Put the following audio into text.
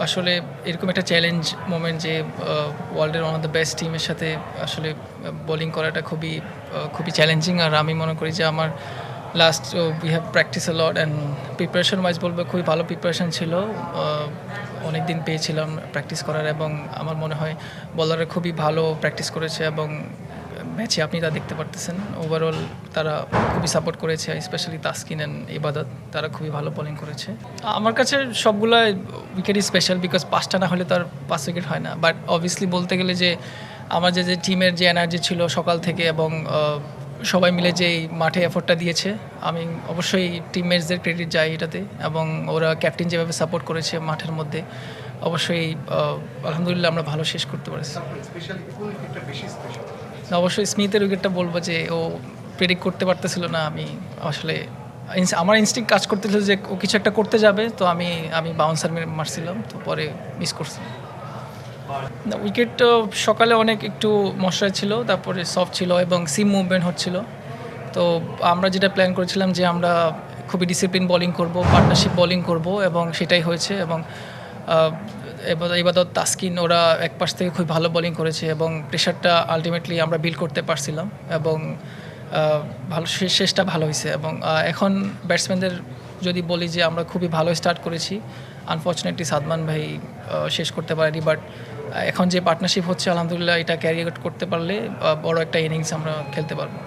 আসলে এরকম একটা চ্যালেঞ্জ মোমেন্ট যে ওয়ার্ল্ডের ওয়ান অফ দ্য বেস্ট টিমের সাথে আসলে বোলিং করাটা খুবই চ্যালেঞ্জিং। আর আমি মনে করি যে আমার last we have practice a lot and preparation wise বলবো খুবই ভালো প্রিপারেশন ছিল। অনেক দিন পেয়েছিলাম প্র্যাকটিস করার এবং আমার মনে হয় বলাররা খুবই ভালো প্র্যাকটিস করেছে এবং ম্যাচে আপনি তা দেখতে পারতেছেন। ওভারঅল তারা খুবই সাপোর্ট করেছে, স্পেশালি তাসকিন অ্যান্ড ইবাদত, তারা খুবই ভালো বোলিং করেছে। আমার কাছে সবগুলো উইকেটই স্পেশাল, বিকজ 5টা না হলে তার 5 উইকেট হয় না। বাট অবভিয়াসলি বলতে গেলে যে আমার যে টিমের যে এনার্জি ছিল সকাল থেকে এবং সবাই মিলে যে মাঠে এফোর্টটা দিয়েছে, আমি অবশ্যই টিমমেটসদের ক্রেডিট যাই এটাতে। এবং ওরা ক্যাপ্টেন যেভাবে সাপোর্ট করেছে মাঠের মধ্যে, অবশ্যই আলহামদুলিল্লাহ আমরা ভালো শেষ করতে পারছি। অবশ্যই স্মিথের উইকেটটা বলবো যে ও প্রেডিক্ট করতে পারতেছিল না। আমি আসলে আমার ইনস্টিংক্ট কাজ করতেছিল যে ও কিছু একটা করতে যাবে, তো আমি বাউন্সার মারছিলাম, তো পরে মিস করছি। উইকেট সকালে অনেক একটু মশায় ছিল, তারপরে সফট ছিল এবং সিম মুভমেন্ট হচ্ছিল। তো আমরা যেটা প্ল্যান করেছিলাম যে আমরা খুবই ডিসিপ্লিন বোলিং করব, পার্টনারশিপ বোলিং করব, এবং সেটাই হয়েছে। এবং ইবাদত তাসকিন ওরা এক পাশ থেকে খুব ভালো বোলিং করেছে এবং প্রেশারটা আলটিমেটলি আমরা বিল্ড করতে পারছিলাম এবং ভালো শেষটা ভালো হয়েছে। এবং এখন ব্যাটসম্যানদের যদি বলি যে আমরা খুবই ভালো স্টার্ট করেছি, আনফর্চুনেটলি সাদমান ভাই শেষ করতে পারেনি। বাট এখন যে পার্টনারশিপ হচ্ছে আলহামদুলিল্লাহ এটা ক্যারি করতে পারলে বড় একটা ইনিংস আমরা খেলতে পারবো।